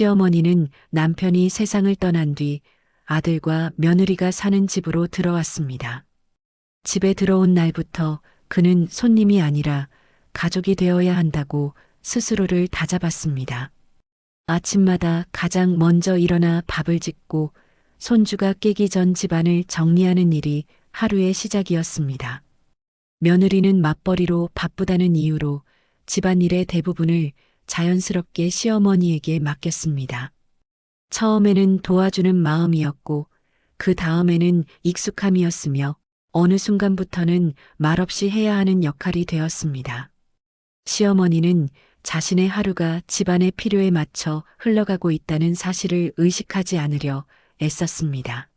시어머니는 남편이 세상을 떠난 뒤 아들과 며느리가 사는 집으로 들어왔습니다. 집에 들어온 날부터 그는 손님이 아니라 가족이 되어야 한다고 스스로를 다잡았습니다. 아침마다 가장 먼저 일어나 밥을 짓고 손주가 깨기 전 집안을 정리하는 일이 하루의 시작이었습니다. 며느리는 맞벌이로 바쁘다는 이유로 집안일의 대부분을 자연스럽게 시어머니에게 맡겼습니다. 처음에는 도와주는 마음이었고 그 다음에는 익숙함이었으며 어느 순간부터는 말없이 해야 하는 역할이 되었습니다. 시어머니는 자신의 하루가 집안의 필요에 맞춰 흘러가고 있다는 사실을 의식하지 않으려 애썼습니다.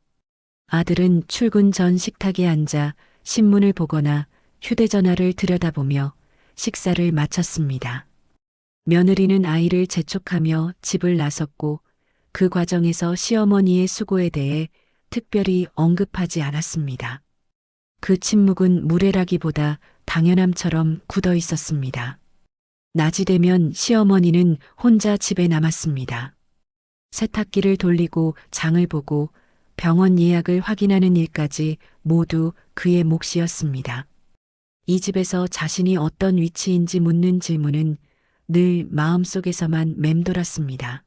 아들은 출근 전 식탁에 앉아 신문을 보거나 휴대전화를 들여다보며 식사를 마쳤습니다. 며느리는 아이를 재촉하며 집을 나섰고 그 과정에서 시어머니의 수고에 대해 특별히 언급하지 않았습니다. 그 침묵은 무례라기보다 당연함처럼 굳어 있었습니다. 낮이 되면 시어머니는 혼자 집에 남았습니다. 세탁기를 돌리고 장을 보고 병원 예약을 확인하는 일까지 모두 그의 몫이었습니다. 이 집에서 자신이 어떤 위치인지 묻는 질문은 늘 마음속에서만 맴돌았습니다.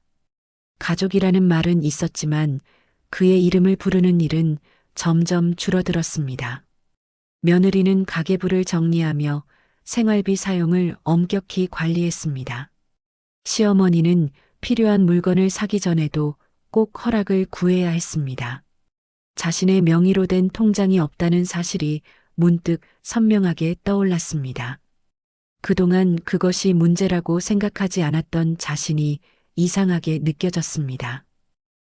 가족이라는 말은 있었지만 그의 이름을 부르는 일은 점점 줄어들었습니다. 며느리는 가계부를 정리하며 생활비 사용을 엄격히 관리했습니다. 시어머니는 필요한 물건을 사기 전에도 꼭 허락을 구해야 했습니다. 자신의 명의로 된 통장이 없다는 사실이 문득 선명하게 떠올랐습니다. 그동안 그것이 문제라고 생각하지 않았던 자신이 이상하게 느껴졌습니다.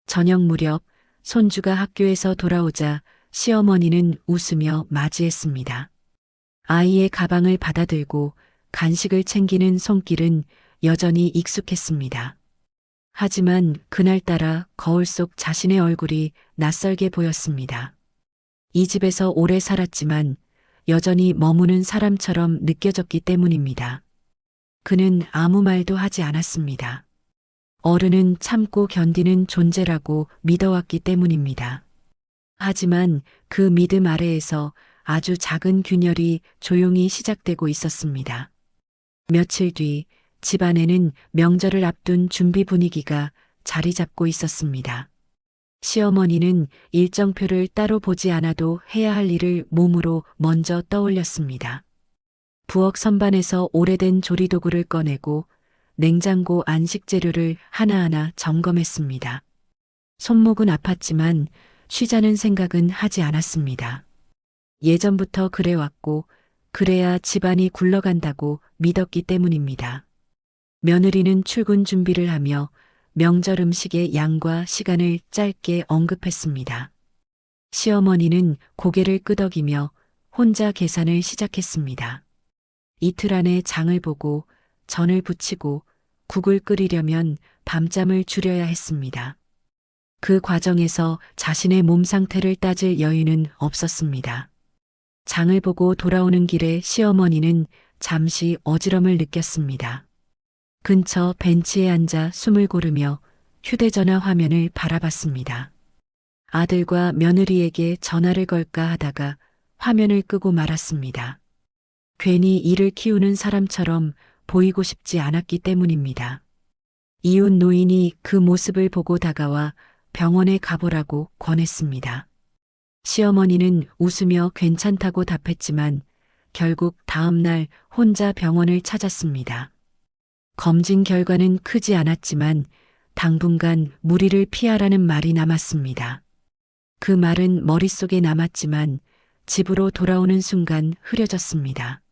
저녁 무렵 손주가 학교에서 돌아오자 시어머니는 웃으며 맞이했습니다. 아이의 가방을 받아들고 간식을 챙기는 손길은 여전히 익숙했습니다. 하지만 그날따라 거울 속 자신의 얼굴이 낯설게 보였습니다. 이 집에서 오래 살았지만 여전히 머무는 사람처럼 느껴졌기 때문입니다. 그는 아무 말도 하지 않았습니다. 어른은 참고 견디는 존재라고 믿어왔기 때문입니다. 하지만 그 믿음 아래에서 아주 작은 균열이 조용히 시작되고 있었습니다. 며칠 뒤 집안에는 명절을 앞둔 준비 분위기가 자리 잡고 있었습니다. 시어머니는 일정표를 따로 보지 않아도 해야 할 일을 몸으로 먼저 떠올렸습니다. 부엌 선반에서 오래된 조리도구를 꺼내고 냉장고 안식 재료를 하나하나 점검했습니다. 손목은 아팠지만 쉬자는 생각은 하지 않았습니다. 예전부터 그래왔고 그래야 집안이 굴러간다고 믿었기 때문입니다. 며느리는 출근 준비를 하며 명절 음식의 양과 시간을 짧게 언급했습니다. 시어머니는 고개를 끄덕이며 혼자 계산을 시작했습니다. 이틀 안에 장을 보고 전을 부치고 국을 끓이려면 밤잠을 줄여야 했습니다. 그 과정에서 자신의 몸 상태를 따질 여유는 없었습니다. 장을 보고 돌아오는 길에 시어머니는 잠시 어지럼을 느꼈습니다. 근처 벤치에 앉아 숨을 고르며 휴대전화 화면을 바라봤습니다. 아들과 며느리에게 전화를 걸까 하다가 화면을 끄고 말았습니다. 괜히 이를 키우는 사람처럼 보이고 싶지 않았기 때문입니다. 이웃 노인이 그 모습을 보고 다가와 병원에 가보라고 권했습니다. 시어머니는 웃으며 괜찮다고 답했지만 결국 다음 날 혼자 병원을 찾았습니다. 검진 결과는 크지 않았지만 당분간 무리를 피하라는 말이 남았습니다. 그 말은 머릿속에 남았지만 집으로 돌아오는 순간 흐려졌습니다.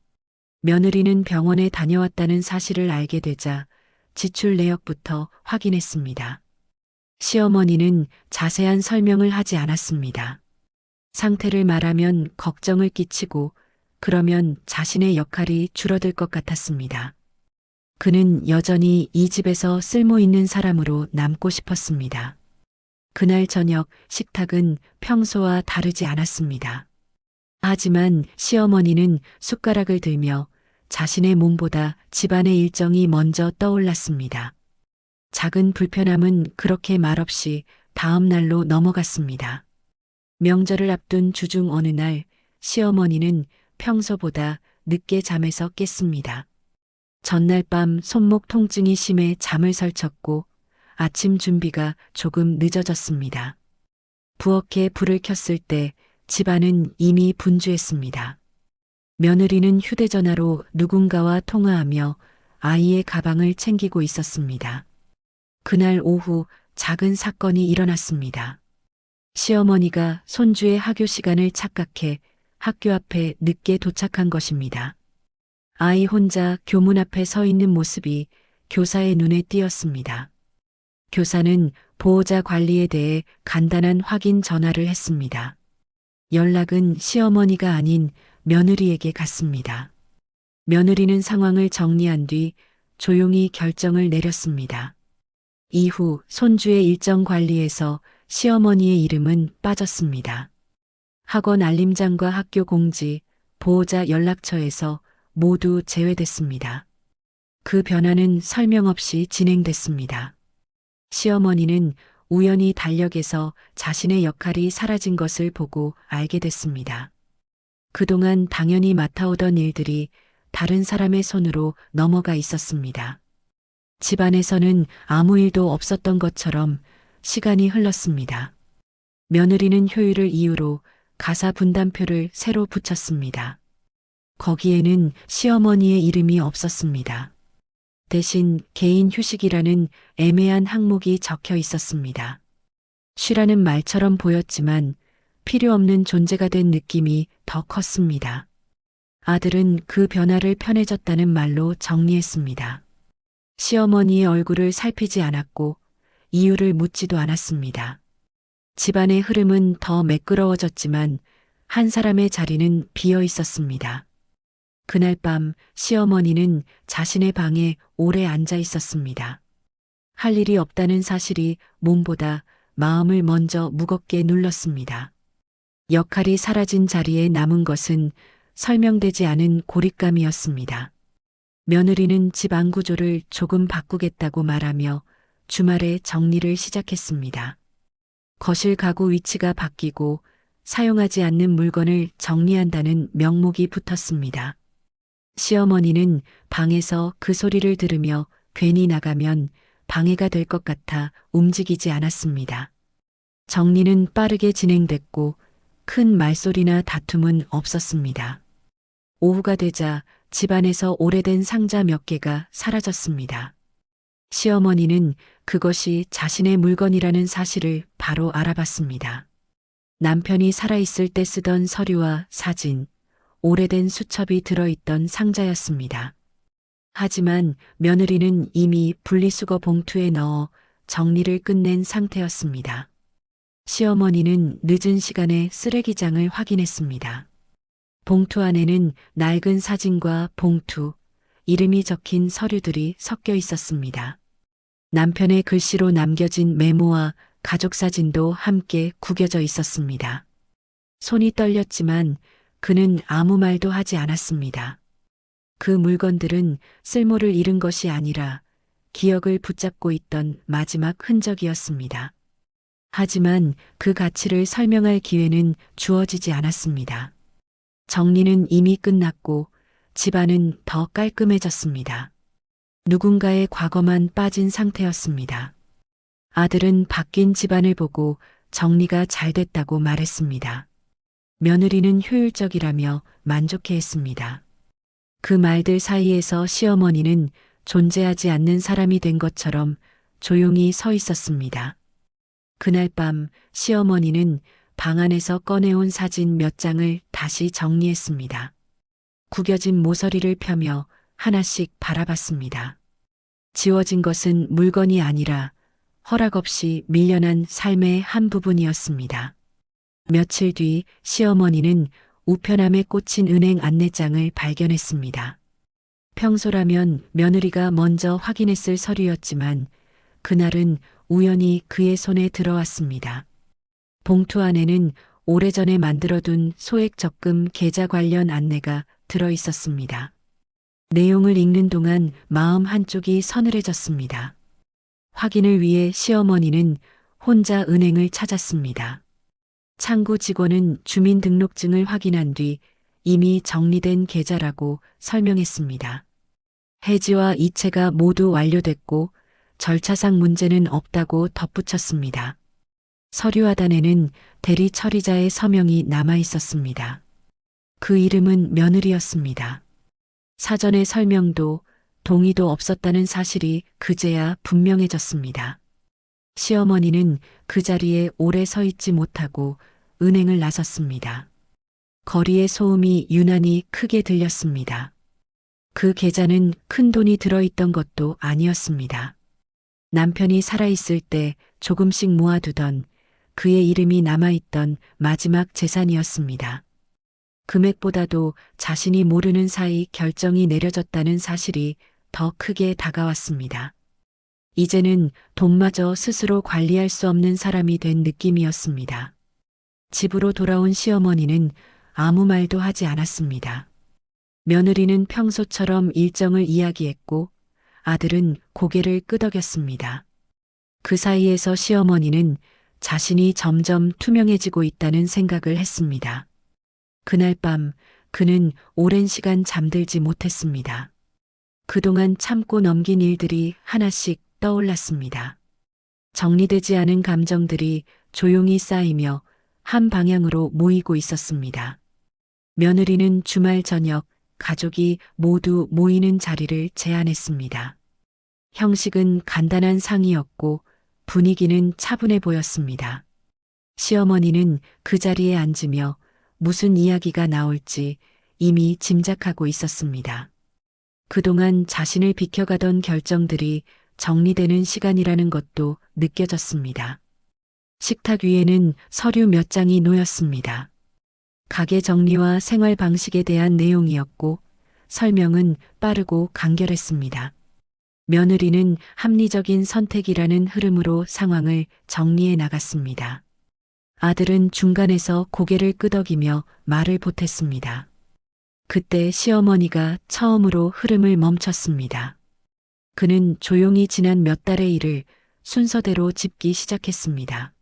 며느리는 병원에 다녀왔다는 사실을 알게 되자 지출 내역부터 확인했습니다. 시어머니는 자세한 설명을 하지 않았습니다. 상태를 말하면 걱정을 끼치고 그러면 자신의 역할이 줄어들 것 같았습니다. 그는 여전히 이 집에서 쓸모 있는 사람으로 남고 싶었습니다. 그날 저녁 식탁은 평소와 다르지 않았습니다. 하지만 시어머니는 숟가락을 들며 자신의 몸보다 집안의 일정이 먼저 떠올랐습니다. 작은 불편함은 그렇게 말없이 다음 날로 넘어갔습니다. 명절을 앞둔 주중 어느 날 시어머니는 평소보다 늦게 잠에서 깼습니다. 전날 밤 손목 통증이 심해 잠을 설쳤고 아침 준비가 조금 늦어졌습니다. 부엌에 불을 켰을 때 집안은 이미 분주했습니다. 며느리는 휴대전화로 누군가와 통화하며 아이의 가방을 챙기고 있었습니다. 그날 오후 작은 사건이 일어났습니다. 시어머니가 손주의 하교 시간을 착각해 학교 앞에 늦게 도착한 것입니다. 아이 혼자 교문 앞에 서 있는 모습이 교사의 눈에 띄었습니다. 교사는 보호자 관리에 대해 간단한 확인 전화를 했습니다. 연락은 시어머니가 아닌 며느리에게 갔습니다. 며느리는 상황을 정리한 뒤 조용히 결정을 내렸습니다. 이후 손주의 일정 관리에서 시어머니의 이름은 빠졌습니다. 학원 알림장과 학교 공지, 보호자 연락처에서 모두 제외됐습니다. 그 변화는 설명 없이 진행됐습니다. 시어머니는 우연히 달력에서 자신의 역할이 사라진 것을 보고 알게 됐습니다. 그동안 당연히 맡아오던 일들이 다른 사람의 손으로 넘어가 있었습니다. 집안에서는 아무 일도 없었던 것처럼 시간이 흘렀습니다. 며느리는 효율을 이유로 가사 분담표를 새로 붙였습니다. 거기에는 시어머니의 이름이 없었습니다. 대신 개인 휴식이라는 애매한 항목이 적혀 있었습니다. 쉬라는 말처럼 보였지만 필요 없는 존재가 된 느낌이 더 컸습니다. 아들은 그 변화를 편해졌다는 말로 정리했습니다. 시어머니의 얼굴을 살피지 않았고 이유를 묻지도 않았습니다. 집안의 흐름은 더 매끄러워졌지만 한 사람의 자리는 비어 있었습니다. 그날 밤 시어머니는 자신의 방에 오래 앉아 있었습니다. 할 일이 없다는 사실이 몸보다 마음을 먼저 무겁게 눌렀습니다. 역할이 사라진 자리에 남은 것은 설명되지 않은 고립감이었습니다. 며느리는 집 안 구조를 조금 바꾸겠다고 말하며 주말에 정리를 시작했습니다. 거실 가구 위치가 바뀌고 사용하지 않는 물건을 정리한다는 명목이 붙었습니다. 시어머니는 방에서 그 소리를 들으며 괜히 나가면 방해가 될 것 같아 움직이지 않았습니다. 정리는 빠르게 진행됐고 큰 말소리나 다툼은 없었습니다. 오후가 되자 집안에서 오래된 상자 몇 개가 사라졌습니다. 시어머니는 그것이 자신의 물건이라는 사실을 바로 알아봤습니다. 남편이 살아있을 때 쓰던 서류와 사진, 오래된 수첩이 들어있던 상자였습니다. 하지만 며느리는 이미 분리수거 봉투에 넣어 정리를 끝낸 상태였습니다. 시어머니는 늦은 시간에 쓰레기장을 확인했습니다. 봉투 안에는 낡은 사진과 봉투, 이름이 적힌 서류들이 섞여 있었습니다. 남편의 글씨로 남겨진 메모와 가족 사진도 함께 구겨져 있었습니다. 손이 떨렸지만 그는 아무 말도 하지 않았습니다. 그 물건들은 쓸모를 잃은 것이 아니라 기억을 붙잡고 있던 마지막 흔적이었습니다. 하지만 그 가치를 설명할 기회는 주어지지 않았습니다. 정리는 이미 끝났고 집안은 더 깔끔해졌습니다. 누군가의 과거만 빠진 상태였습니다. 아들은 바뀐 집안을 보고 정리가 잘 됐다고 말했습니다. 며느리는 효율적이라며 만족해했습니다. 그 말들 사이에서 시어머니는 존재하지 않는 사람이 된 것처럼 조용히 서 있었습니다. 그날 밤 시어머니는 방 안에서 꺼내온 사진 몇 장을 다시 정리했습니다. 구겨진 모서리를 펴며 하나씩 바라봤습니다. 지워진 것은 물건이 아니라 허락 없이 밀려난 삶의 한 부분이었습니다. 며칠 뒤 시어머니는 우편함에 꽂힌 은행 안내장을 발견했습니다. 평소라면 며느리가 먼저 확인했을 서류였지만 그날은 우연히 그의 손에 들어왔습니다. 봉투 안에는 오래전에 만들어둔 소액 적금 계좌 관련 안내가 들어 있었습니다. 내용을 읽는 동안 마음 한쪽이 서늘해졌습니다. 확인을 위해 시어머니는 혼자 은행을 찾았습니다. 창구 직원은 주민등록증을 확인한 뒤 이미 정리된 계좌라고 설명했습니다. 해지와 이체가 모두 완료됐고 절차상 문제는 없다고 덧붙였습니다. 서류 하단에는 대리 처리자의 서명이 남아 있었습니다. 그 이름은 며느리였습니다. 사전에 설명도 동의도 없었다는 사실이 그제야 분명해졌습니다. 시어머니는 그 자리에 오래 서 있지 못하고 은행을 나섰습니다. 거리의 소음이 유난히 크게 들렸습니다. 그 계좌는 큰 돈이 들어있던 것도 아니었습니다. 남편이 살아있을 때 조금씩 모아두던 그의 이름이 남아있던 마지막 재산이었습니다. 금액보다도 자신이 모르는 사이 결정이 내려졌다는 사실이 더 크게 다가왔습니다. 이제는 돈마저 스스로 관리할 수 없는 사람이 된 느낌이었습니다. 집으로 돌아온 시어머니는 아무 말도 하지 않았습니다. 며느리는 평소처럼 일정을 이야기했고 아들은 고개를 끄덕였습니다. 그 사이에서 시어머니는 자신이 점점 투명해지고 있다는 생각을 했습니다. 그날 밤 그는 오랜 시간 잠들지 못했습니다. 그동안 참고 넘긴 일들이 하나씩 떠올랐습니다. 정리되지 않은 감정들이 조용히 쌓이며 한 방향으로 모이고 있었습니다. 며느리는 주말 저녁 가족이 모두 모이는 자리를 제안했습니다. 형식은 간단한 상이었고 분위기는 차분해 보였습니다. 시어머니는 그 자리에 앉으며 무슨 이야기가 나올지 이미 짐작하고 있었습니다. 그동안 자신을 비켜가던 결정들이 정리되는 시간이라는 것도 느껴졌습니다. 식탁 위에는 서류 몇 장이 놓였습니다. 가게 정리와 생활 방식에 대한 내용이었고 설명은 빠르고 간결했습니다. 며느리는 합리적인 선택이라는 흐름으로 상황을 정리해 나갔습니다. 아들은 중간에서 고개를 끄덕이며 말을 보탰습니다. 그때 시어머니가 처음으로 흐름을 멈췄습니다. 그는 조용히 지난 몇 달의 일을 순서대로 짚기 시작했습니다.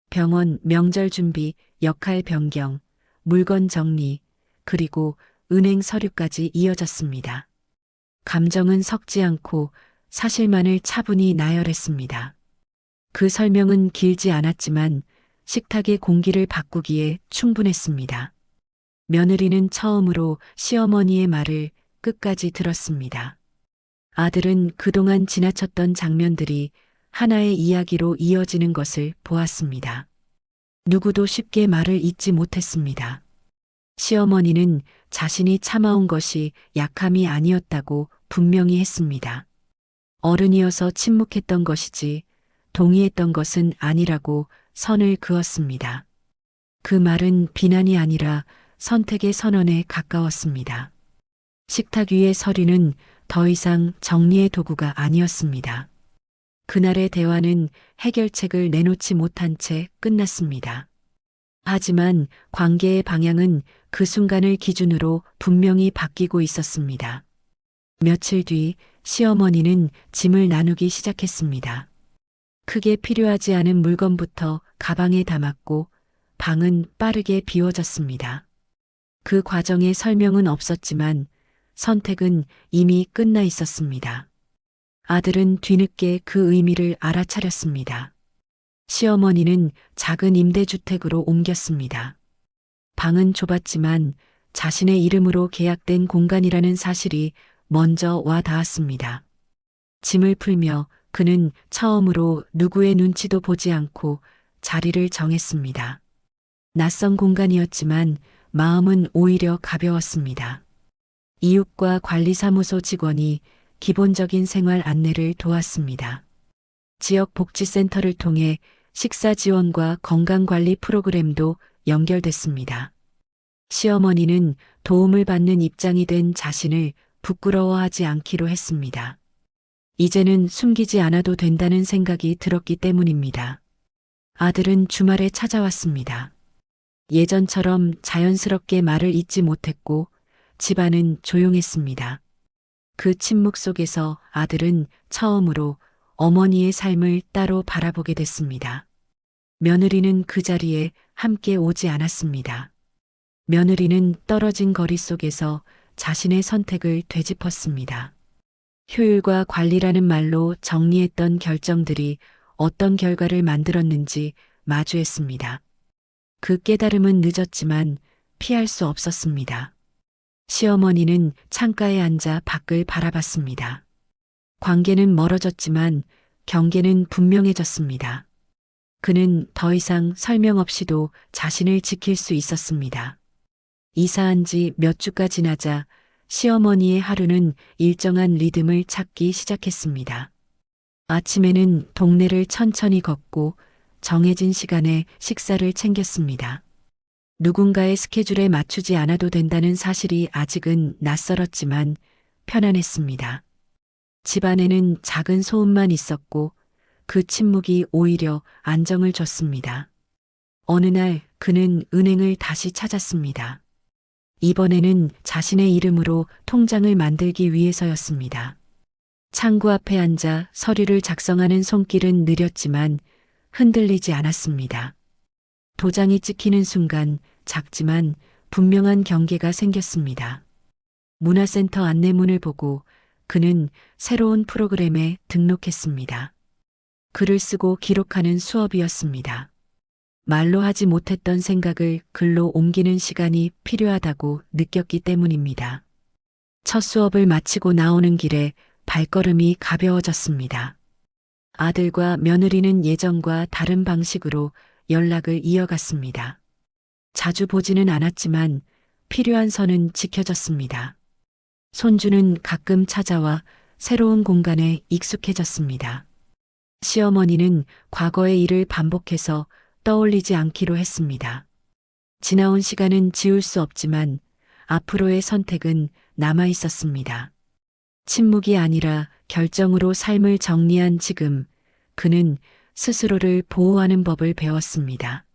병원 명절 준비, 역할 변경, 물건 정리, 그리고 은행 서류까지 이어졌습니다. 감정은 섞지 않고 사실만을 차분히 나열했습니다. 그 설명은 길지 않았지만 식탁의 공기를 바꾸기에 충분했습니다. 며느리는 처음으로 시어머니의 말을 끝까지 들었습니다. 아들은 그동안 지나쳤던 장면들이 하나의 이야기로 이어지는 것을 보았습니다. 누구도 쉽게 말을 잇지 못했습니다. 시어머니는 자신이 참아온 것이 약함이 아니었다고 분명히 했습니다. 어른이어서 침묵했던 것이지 동의했던 것은 아니라고 선을 그었습니다. 그 말은 비난이 아니라 선택의 선언에 가까웠습니다. 식탁 위의 서류는 더 이상 정리의 도구가 아니었습니다. 그날의 대화는 해결책을 내놓지 못한 채 끝났습니다. 하지만 관계의 방향은 그 순간을 기준으로 분명히 바뀌고 있었습니다. 며칠 뒤 시어머니는 짐을 나누기 시작했습니다. 크게 필요하지 않은 물건부터 가방에 담았고 방은 빠르게 비워졌습니다. 그 과정에 설명은 없었지만 선택은 이미 끝나 있었습니다. 아들은 뒤늦게 그 의미를 알아차렸습니다. 시어머니는 작은 임대주택으로 옮겼습니다. 방은 좁았지만 자신의 이름으로 계약된 공간이라는 사실이 먼저 와 닿았습니다. 짐을 풀며 그는 처음으로 누구의 눈치도 보지 않고 자리를 정했습니다. 낯선 공간이었지만 마음은 오히려 가벼웠습니다. 이웃과 관리사무소 직원이 기본적인 생활 안내를 도왔습니다. 지역 복지센터를 통해 식사 지원과 건강관리 프로그램도 연결됐습니다. 시어머니는 도움을 받는 입장이 된 자신을 부끄러워하지 않기로 했습니다. 이제는 숨기지 않아도 된다는 생각이 들었기 때문입니다. 아들은 주말에 찾아왔습니다. 예전처럼 자연스럽게 말을 잇지 못했고 집안은 조용했습니다. 그 침묵 속에서 아들은 처음으로 어머니의 삶을 따로 바라보게 됐습니다. 며느리는 그 자리에 함께 오지 않았습니다. 며느리는 떨어진 거리 속에서 자신의 선택을 되짚었습니다. 효율과 관리라는 말로 정리했던 결정들이 어떤 결과를 만들었는지 마주했습니다. 그 깨달음은 늦었지만 피할 수 없었습니다. 시어머니는 창가에 앉아 밖을 바라봤습니다. 관계는 멀어졌지만 경계는 분명해졌습니다. 그는 더 이상 설명 없이도 자신을 지킬 수 있었습니다. 이사한 지 몇 주가 지나자 시어머니의 하루는 일정한 리듬을 찾기 시작했습니다. 아침에는 동네를 천천히 걷고 정해진 시간에 식사를 챙겼습니다. 누군가의 스케줄에 맞추지 않아도 된다는 사실이 아직은 낯설었지만 편안했습니다. 집안에는 작은 소음만 있었고 그 침묵이 오히려 안정을 줬습니다. 어느 날 그는 은행을 다시 찾았습니다. 이번에는 자신의 이름으로 통장을 만들기 위해서였습니다. 창구 앞에 앉아 서류를 작성하는 손길은 느렸지만 흔들리지 않았습니다. 도장이 찍히는 순간 작지만 분명한 경계가 생겼습니다. 문화센터 안내문을 보고 그는 새로운 프로그램에 등록했습니다. 글을 쓰고 기록하는 수업이었습니다. 말로 하지 못했던 생각을 글로 옮기는 시간이 필요하다고 느꼈기 때문입니다. 첫 수업을 마치고 나오는 길에 발걸음이 가벼워졌습니다. 아들과 며느리는 예전과 다른 방식으로 연락을 이어갔습니다. 자주 보지는 않았지만 필요한 선은 지켜졌습니다. 손주는 가끔 찾아와 새로운 공간에 익숙해졌습니다. 시어머니는 과거의 일을 반복해서 떠올리지 않기로 했습니다. 지나온 시간은 지울 수 없지만 앞으로의 선택은 남아 있었습니다. 침묵이 아니라 결정으로 삶을 정리한 지금 그는 스스로를 보호하는 법을 배웠습니다.